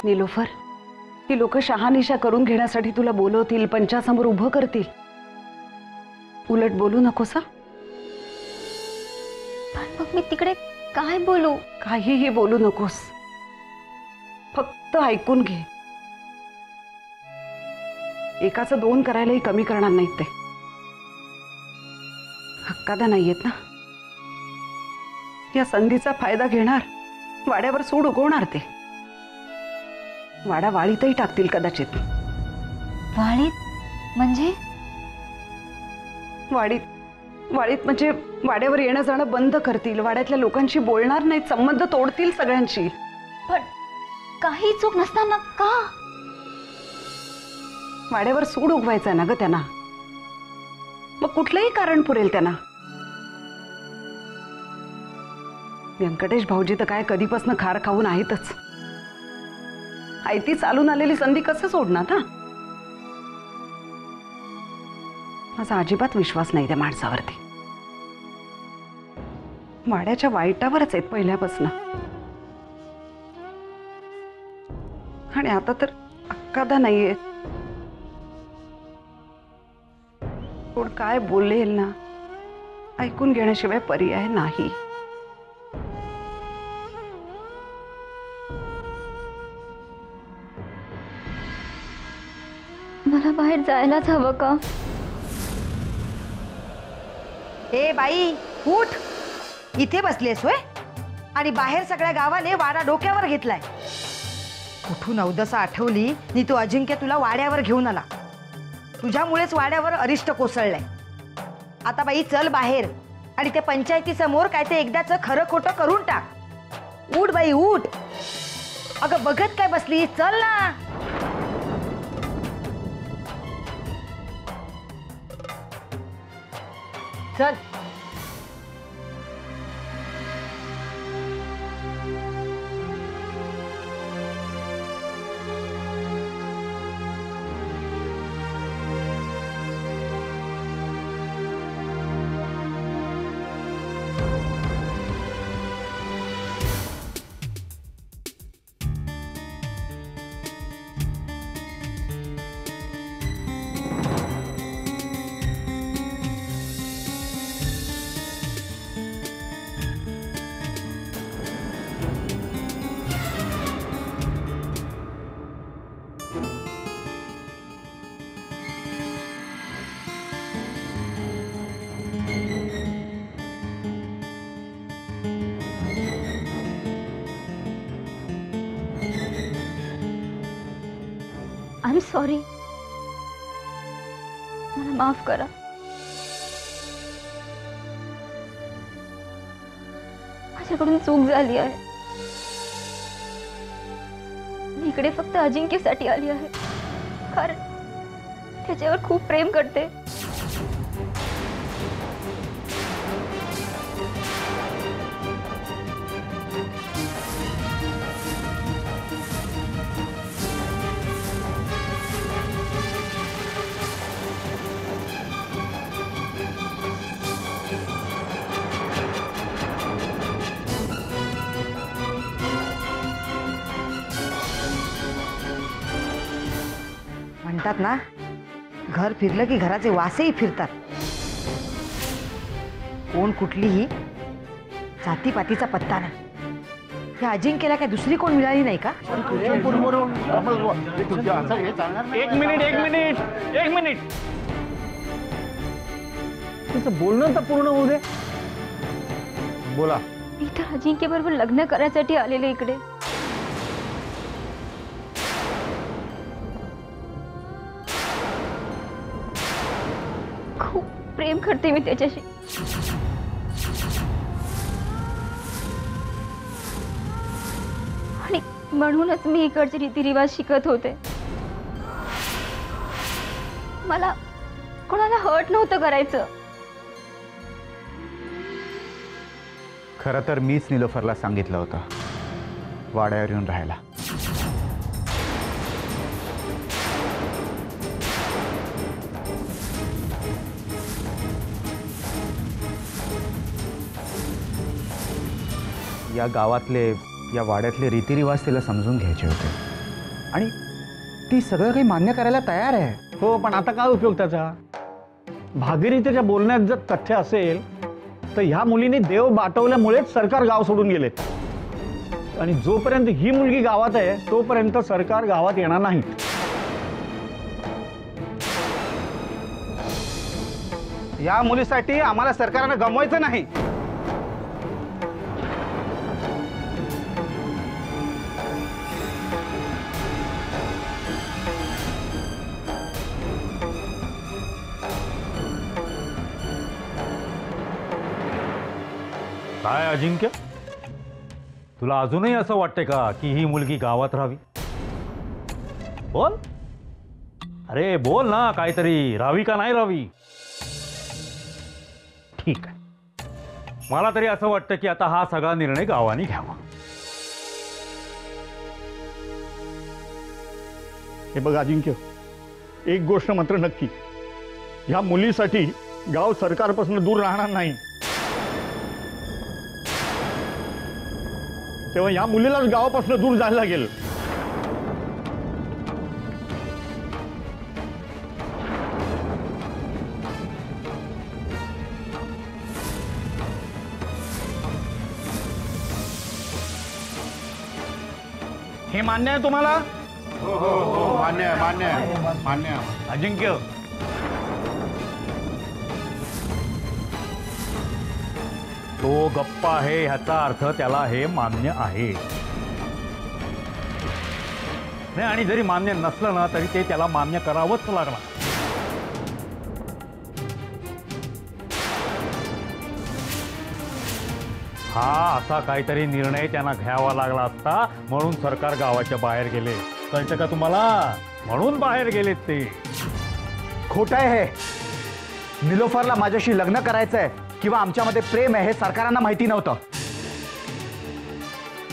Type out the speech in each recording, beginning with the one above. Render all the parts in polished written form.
निलोफर, ती लोक शहानिशा करून घेण्यासाठी तुला बोलवतील, पंचासमोर उभं करतील. उलट बोलू नकोस. पण मग मी तिकडे काय बोलू? काहीही बोलू नकोस, फक्त ऐकून घे. एकाचं दोन करायलाही कमी करणार नाहीत ते. हक्कादा नाहीयेत ना. या संधीचा फायदा घेणार, वाड्यावर सूड उगवणार ते. वाडा वाळीतही टाकतील कदाचित. वाळीत म्हणजे? वाडीत म्हणजे वाड्यावर येणं जाणं बंद करतील, वाड्यातल्या लोकांशी बोलणार नाहीत, संबंध तोडतील सगळ्यांशी. पण काही चूक नसताना का? वाड्यावर सूड उगवायचंय ना ग त्यांना. मग कुठलंही कारण पुरेल त्यांना. व्यंकटेश भाऊजी तर काय कधीपासून खार खाऊन आहेतच. आयती चालून आलेली संधी कसं सोडणार ना. माझा अजिबात विश्वास नाही त्या माणसावरती. वाड्याच्या वाईटावरच आहेत पहिल्यापासून. आणि आता तर अक्कादा नाहीये. कोण काय बोलेल ना, ऐकून घेण्याशिवाय पर्याय नाही. मला बाहेर जायलाच हवं का? ए बाई उठ, इथे बसलीस होय? आणि बाहेर सगळ्या गावाने वाडा डोक्यावर घेतलाय. कुठून अवदसा आठवली नी तो अजिंक्य तुला वाड्यावर घेऊन आला. तुझ्यामुळेच वाड्यावर अरिष्ट कोसळलाय. आता बाई चल बाहेर आणि त्या पंचायती समोर काय ते एकदाच खरं खोटं करून टाक. उठ बाई उठ. अगं बघत काय बसली, चल ना. चल. I am sorry. मला माफ करा. माझ्याकडून चूक झाली आहे. मी इकडे फक्त अजिंक्यसाठी आली आहे, कारण त्याच्यावर खूप प्रेम करते. म्हणतात ना, घर फिरलं की घराचे वासही फिरतात. कोण कुठलीही जातीपातीचा पत्ता नाही. या अजिंक्यला काय दुसरी कोण मिळाली नाही का? एक मिनिट तुझं बोलणं तर पूर्ण होऊ दे. बोला. मी तर अजिंक्य बरोबर लग्न करायसाठी आलेले इकडे. खूप प्रेम करते मी त्याच्याशी. आणि म्हणूनच मी इकडचे रीतिरिवाज शिकत होते. मला कोणाला हर्ट नव्हतं करायचं. खरं तर मीच निलोफरला सांगितलं होतं वाड्यावर येऊन राहायला. या गावातले, या वाड्यातले रीतिरिवाज तिला समजून घ्यायचे होते. आणि ती सगळं काही मान्य करायला तयार आहे. हो, पण आता काय उपयोग त्याचा? भागीरथीच्या बोलण्यात जर तथ्य असेल तर ह्या मुलीने देव बाटवल्यामुळेच सरकार गाव सोडून गेले. आणि जोपर्यंत ही मुलगी गावात आहे तोपर्यंत सरकार गावात येणार नाही. या मुलीसाठी आम्हाला सरकारनं गमवायचं नाही. काय अजिंक्य, तुला अजूनही असं वाटतंय का की ही मुलगी गावात राहावी? बोल, अरे बोल ना काहीतरी, राहावी का नाही राहावी? ठीक आहे, मला तरी असं वाटतं की आता हा सगळा निर्णय गावाने घ्यावा. हे बघ अजिंक्य, एक गोष्ट मात्र नक्की, ह्या मुलीसाठी गाव सरकारपासून दूर राहणार नाही. तेव्हा या मुलीलाच गावापासून दूर जायला लागेल. हे मान्य आहे तुम्हाला? मान्य आहे, मान्य आहे, मान्य आहे. अजिंक्य, तो गप्पा आहे ह्याचा अर्थ त्याला हे मान्य आहे. नाही, आणि जरी मान्य नसलं ना तरी ते त्याला मान्य करावंच लागणार. हा असा काहीतरी निर्णय त्यांना घ्यावा लागला असता, म्हणून सरकार गावाच्या बाहेर गेले. कळतं का तुम्हाला? म्हणून बाहेर गेलेत ते. खोटं आहे हे. निलोफरला माझ्याशी लग्न करायचंय किंवा आमच्यामध्ये प्रेम आहे हे सरकारांना माहिती नव्हतं.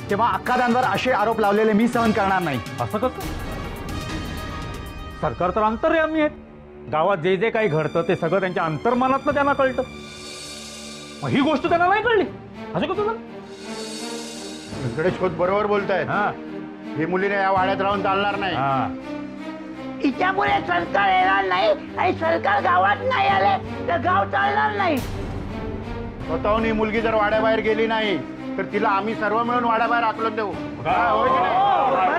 तेव्हा अक्कादांवर असे आरोप लावलेले मी सहन करणार नाही. असं कसं? सरकार तर अंतर्यामी आहेत. गावात जे जे काही घडतं ते सगळं त्यांच्या अंतर्मनातनं त्यांना कळतं. मग ही गोष्ट त्यांना नाही कळली असं कसं झालं? व्यंकटेश खोत बरोबर बोलतायत. हा, ही मुलीने या वाड्यात राहून चालणार नाही. हा. तिच्यामुळे सरकार येणार नाही आणि सरकार गावात नाही आले तर गाव चालणार नाही. स्वतःहून ही मुलगी जर वाड्याबाहेर गेली नाही तर तिला आम्ही सर्व मिळून वाड्याबाहेर हाकलून देऊ. काय होय की नाही?